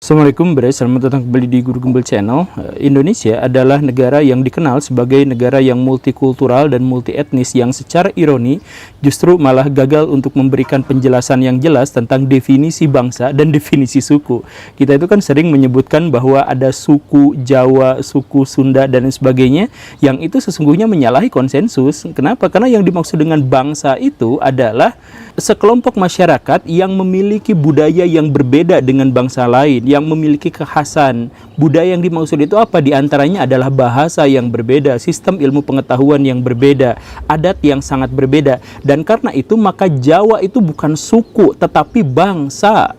Assalamualaikum Bres, selamat datang kembali di Guru Gembel Channel. Indonesia adalah negara yang dikenal sebagai negara yang multikultural dan multietnis yang secara ironi justru malah gagal untuk memberikan penjelasan yang jelas tentang definisi bangsa dan definisi suku. Kita itu kan sering menyebutkan bahwa ada suku Jawa, suku Sunda dan sebagainya, yang itu sesungguhnya menyalahi konsensus. Kenapa? Karena yang dimaksud dengan bangsa itu adalah sekelompok masyarakat yang memiliki budaya yang berbeda dengan bangsa lain, yang memiliki kekhasan. Budaya yang dimaksud itu apa? Di antaranya adalah bahasa yang berbeda, sistem ilmu pengetahuan yang berbeda, adat yang sangat berbeda. Dan karena itu maka Jawa itu bukan suku tetapi bangsa.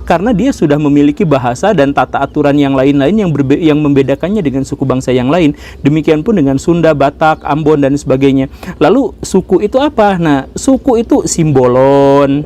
Karena dia sudah memiliki bahasa dan tata aturan yang lain-lain yang membedakannya dengan suku bangsa yang lain. Demikian pun dengan Sunda, Batak, Ambon dan sebagainya. Lalu suku itu apa? Nah, suku itu Simbolon,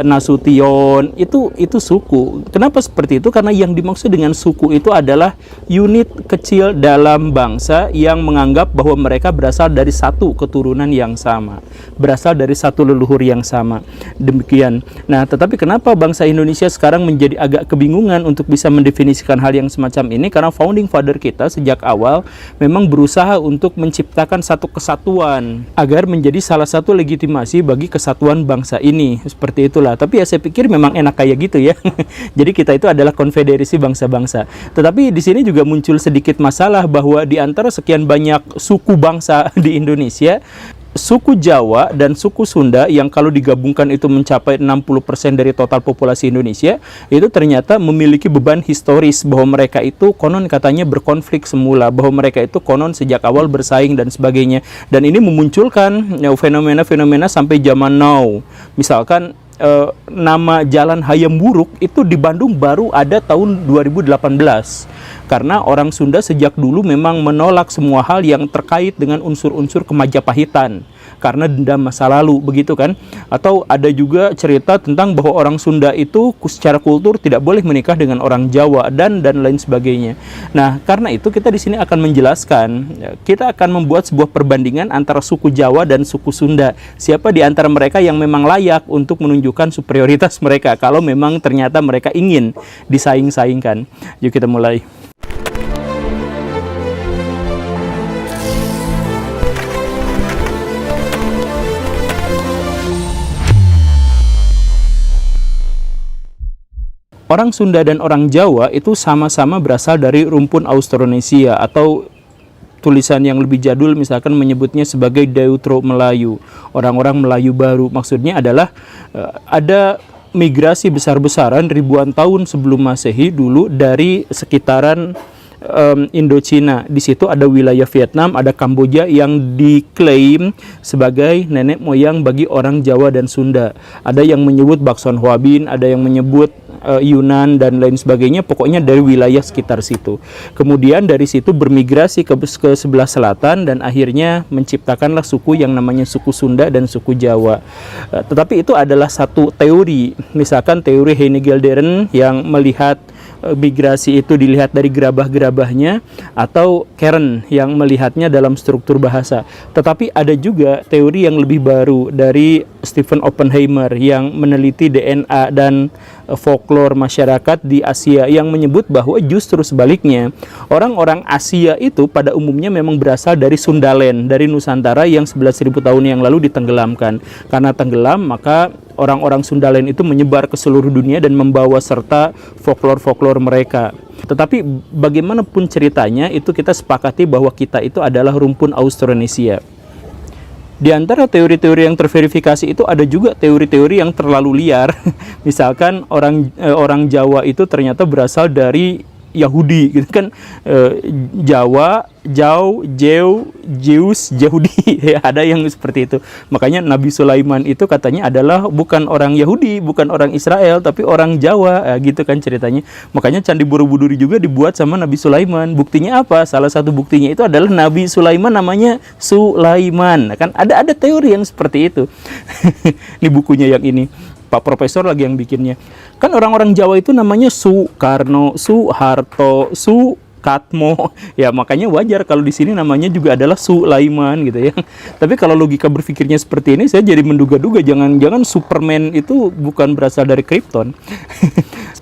Nasution, itu suku. Kenapa seperti itu? Karena yang dimaksud dengan suku itu adalah unit kecil dalam bangsa yang menganggap bahwa mereka berasal dari satu keturunan yang sama, berasal dari satu leluhur yang sama. Demikian. Nah, tetapi kenapa bangsa Indonesia sekarang menjadi agak kebingungan untuk bisa mendefinisikan hal yang semacam ini? Karena founding father kita sejak awal memang berusaha untuk menciptakan satu kesatuan agar menjadi salah satu legitimasi bagi kesatuan bangsa ini. Seperti itulah. Tapi ya saya pikir memang enak kayak gitu ya. Jadi kita itu adalah konfederasi bangsa-bangsa. Tetapi di sini juga muncul sedikit masalah bahwa di antara sekian banyak suku bangsa di Indonesia, suku Jawa dan suku Sunda yang kalau digabungkan itu mencapai 60% dari total populasi Indonesia, itu ternyata memiliki beban historis bahwa mereka itu konon katanya berkonflik semula, bahwa mereka itu konon sejak awal bersaing dan sebagainya. Dan ini memunculkan fenomena-fenomena sampai zaman now. Misalkan nama Jalan Hayam Wuruk itu di Bandung baru ada tahun 2018. Karena orang Sunda sejak dulu memang menolak semua hal yang terkait dengan unsur-unsur kemajapahitан karena dendam masa lalu, begitu kan? Atau ada juga cerita tentang bahwa orang Sunda itu secara kultur tidak boleh menikah dengan orang Jawa dan lain sebagainya. Nah, karena itu kita di sini akan menjelaskan, kita akan membuat sebuah perbandingan antara suku Jawa dan suku Sunda. Siapa di antara mereka yang memang layak untuk menunjukkan superioritas mereka kalau memang ternyata mereka ingin disaing-saingkan. Yuk kita mulai. Orang Sunda dan orang Jawa itu sama-sama berasal dari rumpun Austronesia, atau tulisan yang lebih jadul misalkan menyebutnya sebagai Deutero Melayu, orang-orang Melayu baru. Maksudnya adalah ada migrasi besar-besaran ribuan tahun sebelum Masehi dulu dari sekitaran Indochina. Di situ ada wilayah Vietnam, ada Kamboja yang diklaim sebagai nenek moyang bagi orang Jawa dan Sunda. Ada yang menyebut Bakson Hwabin, ada yang menyebut Yunan dan lain sebagainya, pokoknya dari wilayah sekitar situ. Kemudian dari situ bermigrasi ke sebelah selatan dan akhirnya menciptakanlah suku yang namanya suku Sunda dan suku Jawa. Tetapi itu adalah satu teori, misalkan teori Heine Gelderen yang melihat migrasi itu dilihat dari gerabah-gerabahnya, atau Keren yang melihatnya dalam struktur bahasa. Tetapi ada juga teori yang lebih baru dari Stephen Oppenheimer yang meneliti DNA dan folklore masyarakat di Asia, yang menyebut bahwa justru sebaliknya, orang-orang Asia itu pada umumnya memang berasal dari Sundaland, dari Nusantara yang 11.000 tahun yang lalu ditenggelamkan. Karena tenggelam, maka orang-orang Sundaland itu menyebar ke seluruh dunia dan membawa serta folklore-folklore mereka. Tetapi bagaimanapun ceritanya, itu kita sepakati bahwa kita itu adalah rumpun Austronesia. Di antara teori-teori yang terverifikasi itu ada juga teori-teori yang terlalu liar. Misalkan orang Jawa itu ternyata berasal dari Yahudi, gitu kan? Jawa, Jau, Jew, Jews, Yahudi. Ya, ada yang seperti itu. Makanya Nabi Sulaiman itu katanya adalah bukan orang Yahudi, bukan orang Israel, tapi orang Jawa, gitu kan ceritanya. Makanya Candi Borobudur juga dibuat sama Nabi Sulaiman. Buktinya apa? Salah satu buktinya itu adalah Nabi Sulaiman namanya Sulaiman. Kan ada teori yang seperti itu. Ini bukunya yang ini. Pak Profesor lagi yang bikinnya. Kan orang-orang Jawa itu namanya Soekarno, Soeharto, Katmo. Ya makanya wajar kalau di sini namanya juga adalah Sulaiman gitu ya. Tapi kalau logika berpikirnya seperti ini, saya jadi menduga-duga jangan-jangan Superman itu bukan berasal dari Krypton.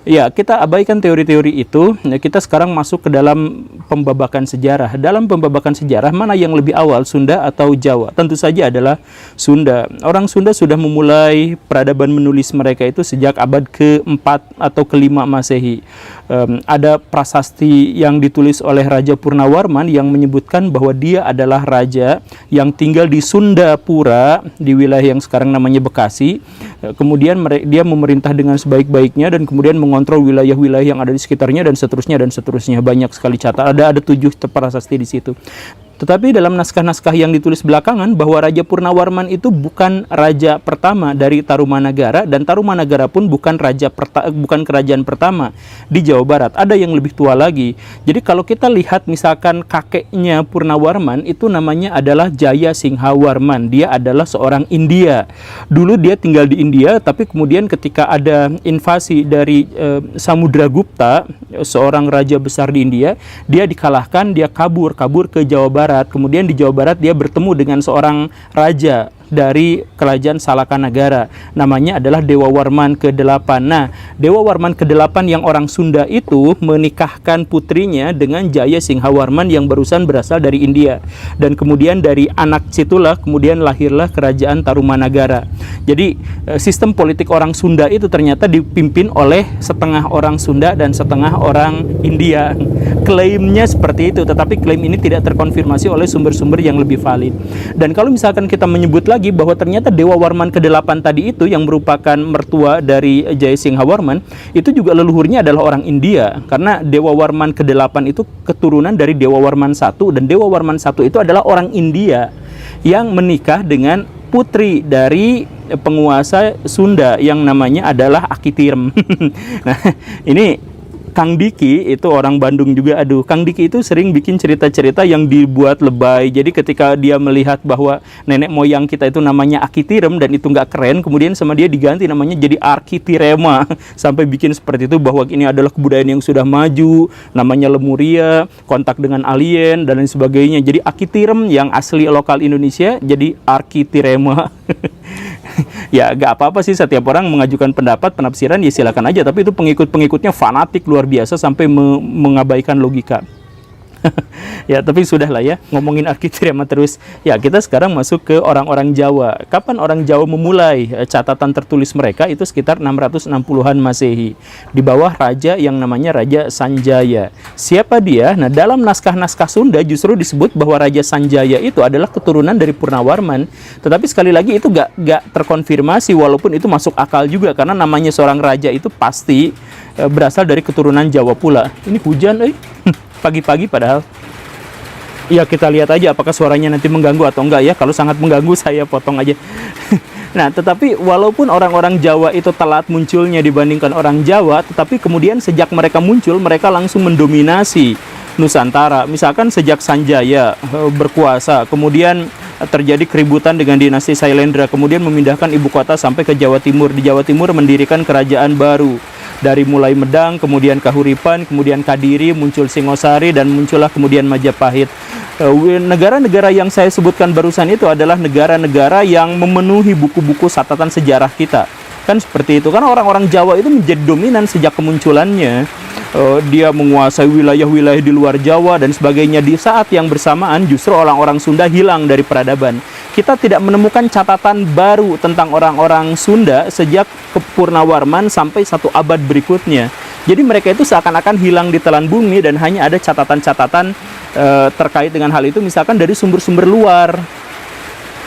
Ya, kita abaikan teori-teori itu. Ya, kita sekarang masuk ke dalam pembabakan sejarah. Dalam pembabakan sejarah, mana yang lebih awal, Sunda atau Jawa? Tentu saja adalah Sunda. Orang Sunda sudah memulai peradaban menulis mereka itu sejak abad ke-4 atau ke-5 Masehi. Ada prasasti yang ditulis oleh Raja Purnawarman yang menyebutkan bahwa dia adalah raja yang tinggal di Sundapura, di wilayah yang sekarang namanya Bekasi. Kemudian dia memerintah dengan sebaik-baiknya dan kemudian mengontrol wilayah-wilayah yang ada di sekitarnya dan seterusnya. Banyak sekali catat. Ada 7 prasasti di situ. Tetapi dalam naskah-naskah yang ditulis belakangan bahwa Raja Purnawarman itu bukan raja pertama dari Tarumanagara, dan Tarumanagara pun bukan kerajaan pertama di Jawa Barat. Ada yang lebih tua lagi. Jadi kalau kita lihat misalkan kakeknya Purnawarman itu namanya adalah Jaya Singhawarman. Dia adalah seorang India. Dulu dia tinggal di India, tapi kemudian ketika ada invasi dari Samudragupta, seorang raja besar di India, dia dikalahkan, dia kabur ke Jawa Barat. Kemudian di Jawa Barat dia bertemu dengan seorang raja dari kerajaan Salakanagara. Namanya adalah Dewa Warman ke-8. Nah, Dewa Warman ke-8 yang orang Sunda itu menikahkan putrinya dengan Jaya Singhawarman yang barusan berasal dari India. Dan kemudian dari anak situlah kemudian lahirlah kerajaan Tarumanagara. Jadi sistem politik orang Sunda itu ternyata dipimpin oleh setengah orang Sunda dan setengah orang India. Klaimnya seperti itu, tetapi klaim ini tidak terkonfirmasi oleh sumber-sumber yang lebih valid. Dan kalau misalkan kita menyebut lagi bahwa ternyata Dewa Warman ke-8 tadi itu yang merupakan mertua dari Jaya Singhawarman, itu juga leluhurnya adalah orang India, karena Dewa Warman ke-8 itu keturunan dari Dewa Warman I, dan Dewa Warman I itu adalah orang India yang menikah dengan putri dari penguasa Sunda yang namanya adalah Akitirem. Nah, ini Kang Diki itu orang Bandung juga. Kang Diki itu sering bikin cerita-cerita yang dibuat lebay. Jadi ketika dia melihat bahwa nenek moyang kita itu namanya Akitirem dan itu nggak keren, kemudian sama dia diganti namanya jadi Arkitirema. Sampai bikin seperti itu bahwa ini adalah kebudayaan yang sudah maju, namanya Lemuria, kontak dengan alien dan lain sebagainya. Jadi Akitirem yang asli lokal Indonesia jadi Arkitirema. Ya gak apa-apa sih, setiap orang mengajukan pendapat, penafsiran ya silakan aja, tapi itu pengikut-pengikutnya fanatik luar biasa sampai mengabaikan logika. Ya tapi sudahlah ya, ngomongin Arkitirema terus. Ya kita sekarang masuk ke orang-orang Jawa. Kapan orang Jawa memulai catatan tertulis mereka? Itu sekitar 660-an Masehi, di bawah raja yang namanya Raja Sanjaya. Siapa dia? Nah, dalam naskah-naskah Sunda justru disebut bahwa Raja Sanjaya itu adalah keturunan dari Purnawarman. Tetapi sekali lagi itu gak terkonfirmasi, walaupun itu masuk akal juga, karena namanya seorang raja itu pasti berasal dari keturunan Jawa pula. Ini hujan pagi-pagi padahal. Ya kita lihat aja apakah suaranya nanti mengganggu atau enggak ya. Kalau sangat mengganggu saya potong aja. Nah, tetapi walaupun orang-orang Jawa itu telat munculnya dibandingkan orang Jawa, tetapi kemudian sejak mereka muncul, mereka langsung mendominasi Nusantara. Misalkan sejak Sanjaya berkuasa, kemudian terjadi keributan dengan dinasti Sailendra, kemudian memindahkan ibu kota sampai ke Jawa Timur. Di Jawa Timur mendirikan kerajaan baru. Dari mulai Medang, kemudian Kahuripan, kemudian Kadiri, muncul Singosari, dan muncullah kemudian Majapahit. Negara-negara yang saya sebutkan barusan itu adalah negara-negara yang memenuhi buku-buku catatan sejarah kita. Kan seperti itu, karena orang-orang Jawa itu menjadi dominan sejak kemunculannya. Dia menguasai wilayah-wilayah di luar Jawa dan sebagainya. Di saat yang bersamaan justru orang-orang Sunda hilang dari peradaban. Kita tidak menemukan catatan baru tentang orang-orang Sunda sejak Purnawarman sampai 1 abad berikutnya. Jadi mereka itu seakan-akan hilang di telan bumi dan hanya ada catatan-catatan terkait dengan hal itu misalkan dari sumber-sumber luar.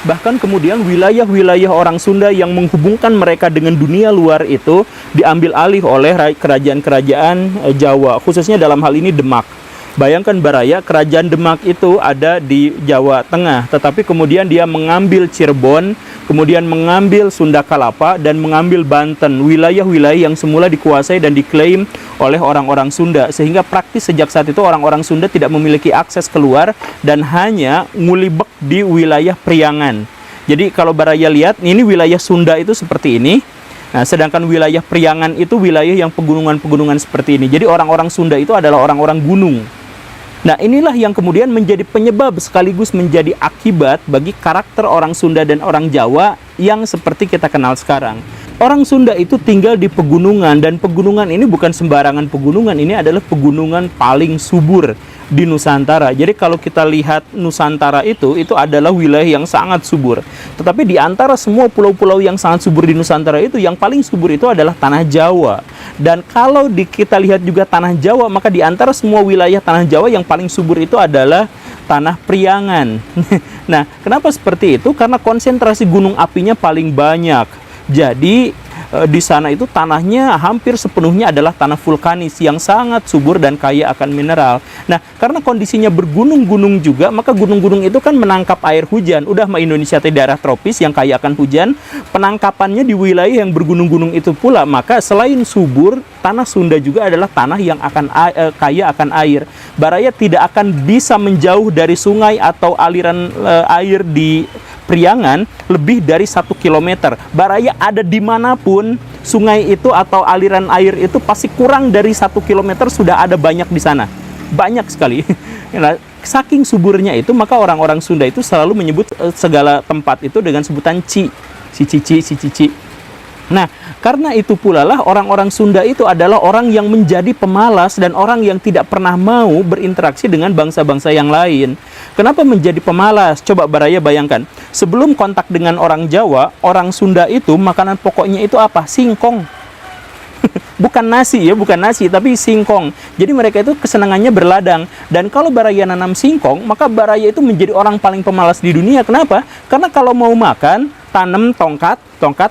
Bahkan kemudian wilayah-wilayah orang Sunda yang menghubungkan mereka dengan dunia luar itu diambil alih oleh kerajaan-kerajaan Jawa, khususnya dalam hal ini Demak. Bayangkan Baraya, kerajaan Demak itu ada di Jawa Tengah, tetapi kemudian dia mengambil Cirebon, kemudian mengambil Sunda Kalapa, dan mengambil Banten, wilayah-wilayah yang semula dikuasai dan diklaim oleh orang-orang Sunda, sehingga praktis sejak saat itu orang-orang Sunda tidak memiliki akses keluar dan hanya ngulibek di wilayah Priangan. Jadi kalau Baraya lihat, ini wilayah Sunda itu seperti ini. Nah, sedangkan wilayah Priangan itu wilayah yang pegunungan-pegunungan seperti ini. Jadi orang-orang Sunda itu adalah orang-orang gunung. Nah, inilah yang kemudian menjadi penyebab sekaligus menjadi akibat bagi karakter orang Sunda dan orang Jawa yang seperti kita kenal sekarang. Orang Sunda itu tinggal di pegunungan, dan pegunungan ini bukan sembarangan pegunungan, ini adalah pegunungan paling subur di Nusantara. Jadi kalau kita lihat Nusantara itu adalah wilayah yang sangat subur. Tetapi di antara semua pulau-pulau yang sangat subur di Nusantara itu, yang paling subur itu adalah tanah Jawa. Dan kalau kita lihat juga tanah Jawa, maka di antara semua wilayah tanah Jawa yang paling subur itu adalah tanah Priangan. Nah, kenapa seperti itu? Karena konsentrasi gunung apinya paling banyak. Jadi di sana itu tanahnya hampir sepenuhnya adalah tanah vulkanis yang sangat subur dan kaya akan mineral. Nah, karena kondisinya bergunung-gunung juga, maka gunung-gunung itu kan menangkap air hujan. Udah mah Indonesia itu daerah tropis yang kaya akan hujan, penangkapannya di wilayah yang bergunung-gunung itu pula. Maka selain subur, tanah Sunda juga adalah tanah yang akan kaya akan air. Baraya tidak akan bisa menjauh dari sungai atau aliran air di Priangan lebih dari 1 kilometer. Baraya ada dimanapun, sungai itu atau aliran air itu pasti kurang dari 1 kilometer sudah ada banyak di sana. Banyak sekali. Nah, saking suburnya itu, maka orang-orang Sunda itu selalu menyebut segala tempat itu dengan sebutan Ci. Si Cici, si Cici. Nah, karena itu pula lah orang-orang Sunda itu adalah orang yang menjadi pemalas dan orang yang tidak pernah mau berinteraksi dengan bangsa-bangsa yang lain. Kenapa menjadi pemalas? Coba Baraya bayangkan. Sebelum kontak dengan orang Jawa, orang Sunda itu makanan pokoknya itu apa? Singkong. Bukan nasi ya, bukan nasi, tapi singkong. Jadi mereka itu kesenangannya berladang. Dan kalau Baraya nanam singkong, maka Baraya itu menjadi orang paling pemalas di dunia. Kenapa? Karena kalau mau makan, tanam tongkat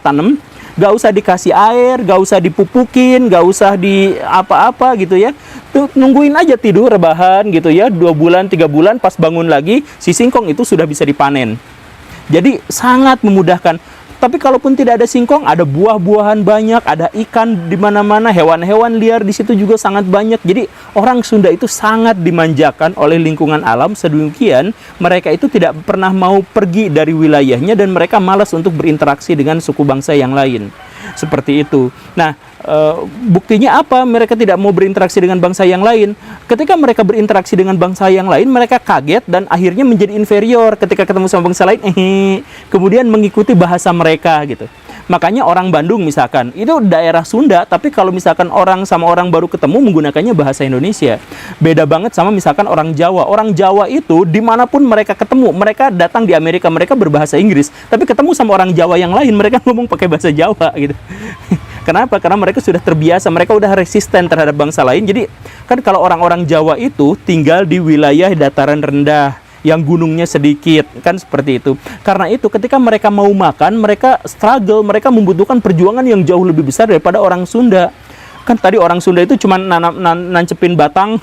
tanam. Gak usah dikasih air, gak usah dipupukin, gak usah di apa-apa gitu ya. Tuh, nungguin aja tidur, rebahan gitu ya, 2 bulan, 3 bulan, pas bangun lagi, si singkong itu sudah bisa dipanen. Jadi sangat memudahkan. Tapi kalaupun tidak ada singkong, ada buah-buahan banyak, ada ikan di mana-mana, hewan-hewan liar di situ juga sangat banyak. Jadi orang Sunda itu sangat dimanjakan oleh lingkungan alam sedemikian, mereka itu tidak pernah mau pergi dari wilayahnya dan mereka malas untuk berinteraksi dengan suku bangsa yang lain. Seperti itu. Nah, buktinya apa? Mereka tidak mau berinteraksi dengan bangsa yang lain. Ketika mereka berinteraksi dengan bangsa yang lain, mereka kaget dan akhirnya menjadi inferior. Ketika ketemu sama bangsa lain, kemudian mengikuti bahasa mereka gitu. Makanya orang Bandung misalkan, itu daerah Sunda, tapi kalau misalkan orang sama orang baru ketemu menggunakannya bahasa Indonesia. Beda banget sama misalkan orang Jawa. Orang Jawa itu dimanapun mereka ketemu, mereka datang di Amerika, mereka berbahasa Inggris. Tapi ketemu sama orang Jawa yang lain, mereka ngomong pakai bahasa Jawa gitu. Kenapa? Karena mereka sudah terbiasa, mereka udah resisten terhadap bangsa lain. Jadi kan kalau orang-orang Jawa itu tinggal di wilayah dataran rendah, yang gunungnya sedikit, kan seperti itu. Karena itu ketika mereka mau makan, mereka struggle, mereka membutuhkan perjuangan yang jauh lebih besar daripada orang Sunda. Kan tadi orang Sunda itu cuma nancepin batang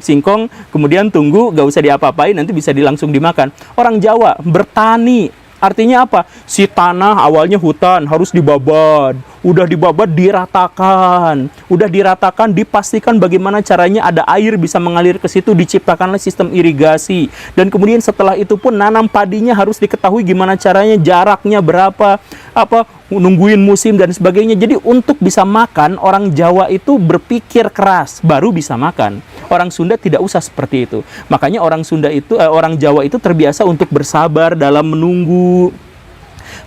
singkong, kemudian tunggu, gak usah diapa-apain, nanti bisa langsung dimakan. Orang Jawa bertani, artinya apa? Si tanah awalnya hutan harus dibabat, udah dibabat diratakan, dipastikan bagaimana caranya ada air bisa mengalir ke situ, diciptakanlah sistem irigasi, dan kemudian setelah itu pun nanam padinya harus diketahui gimana caranya, jaraknya berapa, nungguin musim dan sebagainya. Jadi untuk bisa makan, orang Jawa itu berpikir keras baru bisa makan. Orang Sunda tidak usah seperti itu. Makanya orang Jawa itu terbiasa untuk bersabar dalam menunggu,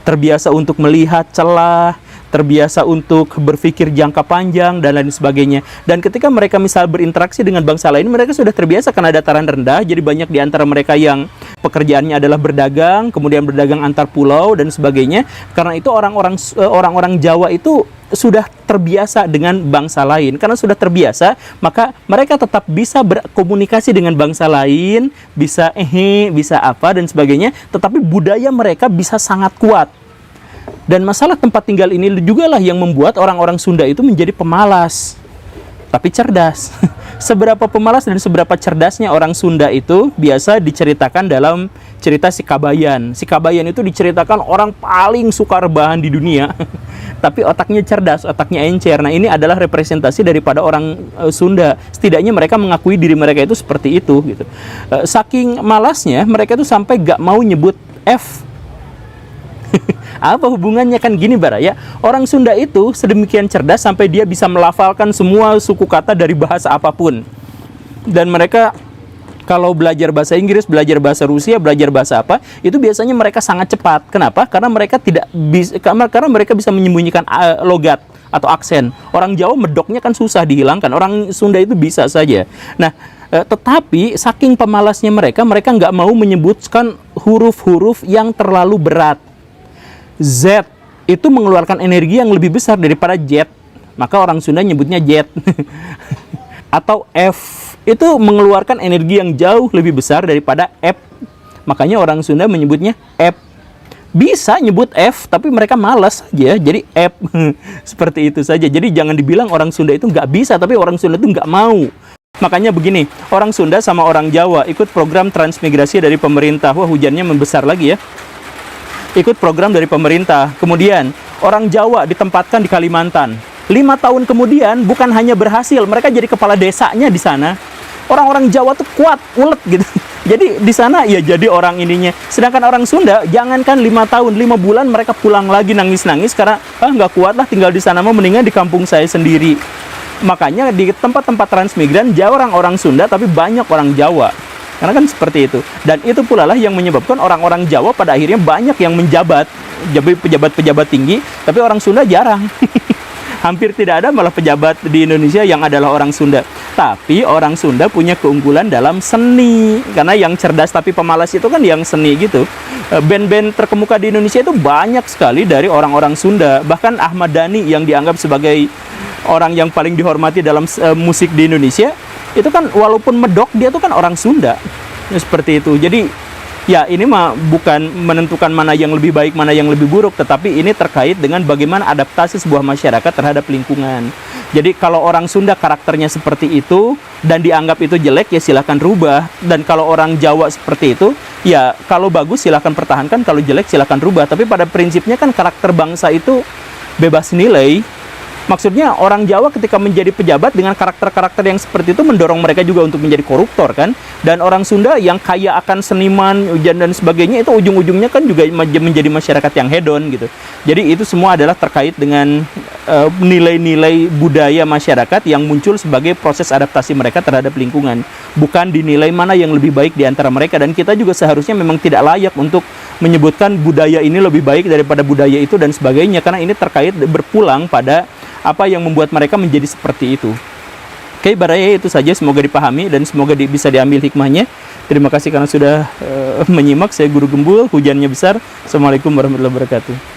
terbiasa untuk melihat celah, terbiasa untuk berpikir jangka panjang dan lain sebagainya. Dan ketika mereka misal berinteraksi dengan bangsa lain, mereka sudah terbiasa karena dataran rendah. Jadi banyak di antara mereka yang pekerjaannya adalah berdagang, kemudian berdagang antar pulau dan sebagainya. Karena itu orang-orang Jawa itu sudah terbiasa dengan bangsa lain. Karena sudah terbiasa, maka mereka tetap bisa berkomunikasi dengan bangsa lain, bisa bisa apa dan sebagainya, tetapi budaya mereka bisa sangat kuat. Dan masalah tempat tinggal ini juga lah yang membuat orang-orang Sunda itu menjadi pemalas, tapi cerdas. Seberapa pemalas dan seberapa cerdasnya orang Sunda itu biasa diceritakan dalam cerita Si Kabayan. Si Kabayan itu diceritakan orang paling suka rebahan di dunia, tapi otaknya cerdas, otaknya encer. Nah, ini adalah representasi daripada orang Sunda. Setidaknya mereka mengakui diri mereka itu seperti itu gitu. Saking malasnya mereka itu sampai gak mau nyebut F. Apa hubungannya? Kan gini Baraya, orang Sunda itu sedemikian cerdas sampai dia bisa melafalkan semua suku kata dari bahasa apapun. Dan mereka Kalau belajar bahasa Inggris, belajar bahasa Rusia, belajar bahasa apa, itu biasanya mereka sangat cepat. Kenapa? Karena mereka tidak bisa, karena mereka bisa menyembunyikan logat atau aksen. Orang Jawa medoknya kan susah dihilangkan. Orang Sunda itu bisa saja. Nah, tetapi saking pemalasnya mereka nggak mau menyebutkan huruf-huruf yang terlalu berat. Z itu mengeluarkan energi yang lebih besar daripada jet. Maka orang Sunda nyebutnya jet. Atau F itu mengeluarkan energi yang jauh lebih besar daripada F. Makanya orang Sunda menyebutnya F. Bisa nyebut F, tapi mereka malas aja, jadi F. Seperti itu saja. Jadi jangan dibilang orang Sunda itu nggak bisa, tapi orang Sunda itu nggak mau. Makanya begini, orang Sunda sama orang Jawa ikut program transmigrasi dari pemerintah. Wah, hujannya membesar lagi ya. Ikut program dari pemerintah. Kemudian, orang Jawa ditempatkan di Kalimantan. 5 tahun kemudian, bukan hanya berhasil, mereka jadi kepala desanya di sana. Orang-orang Jawa tuh kuat, ulet gitu. Jadi di sana ya jadi orang ininya. Sedangkan orang Sunda, jangankan 5 tahun, 5 bulan mereka pulang lagi nangis-nangis karena nggak kuat lah tinggal di sana, mau mendingan di kampung saya sendiri. Makanya di tempat-tempat transmigran, orang-orang Sunda tapi banyak orang Jawa. Karena kan seperti itu. Dan itu pula lah yang menyebabkan orang-orang Jawa pada akhirnya banyak yang menjabat, pejabat-pejabat tinggi, tapi orang Sunda jarang. Hampir tidak ada malah pejabat di Indonesia yang adalah orang Sunda. Tapi orang Sunda punya keunggulan dalam seni. Karena yang cerdas tapi pemalas itu kan yang seni gitu. Band-band terkemuka di Indonesia itu banyak sekali dari orang-orang Sunda. Bahkan Ahmad Dhani yang dianggap sebagai orang yang paling dihormati dalam musik di Indonesia, itu kan walaupun medok, dia tuh kan orang Sunda. Seperti itu. Jadi ya, ini mah bukan menentukan mana yang lebih baik, mana yang lebih buruk, tetapi ini terkait dengan bagaimana adaptasi sebuah masyarakat terhadap lingkungan. Jadi kalau orang Sunda karakternya seperti itu dan dianggap itu jelek, ya silakan rubah. Dan kalau orang Jawa seperti itu, ya kalau bagus silakan pertahankan, kalau jelek silakan rubah. Tapi pada prinsipnya kan karakter bangsa itu bebas nilai. Maksudnya orang Jawa ketika menjadi pejabat dengan karakter-karakter yang seperti itu mendorong mereka juga untuk menjadi koruptor kan. Dan orang Sunda yang kaya akan seniman, ujian dan sebagainya itu ujung-ujungnya kan juga menjadi masyarakat yang hedon gitu. Jadi itu semua adalah terkait dengan nilai-nilai budaya masyarakat yang muncul sebagai proses adaptasi mereka terhadap lingkungan. Bukan dinilai mana yang lebih baik di antara mereka. Dan kita juga seharusnya memang tidak layak untuk menyebutkan budaya ini lebih baik daripada budaya itu dan sebagainya. Karena ini terkait berpulang pada apa yang membuat mereka menjadi seperti itu. Oke, barangkali itu saja, semoga dipahami dan semoga bisa diambil hikmahnya. Terima kasih karena sudah menyimak. Saya Guru Gembul, hujannya besar. Assalamualaikum warahmatullahi wabarakatuh.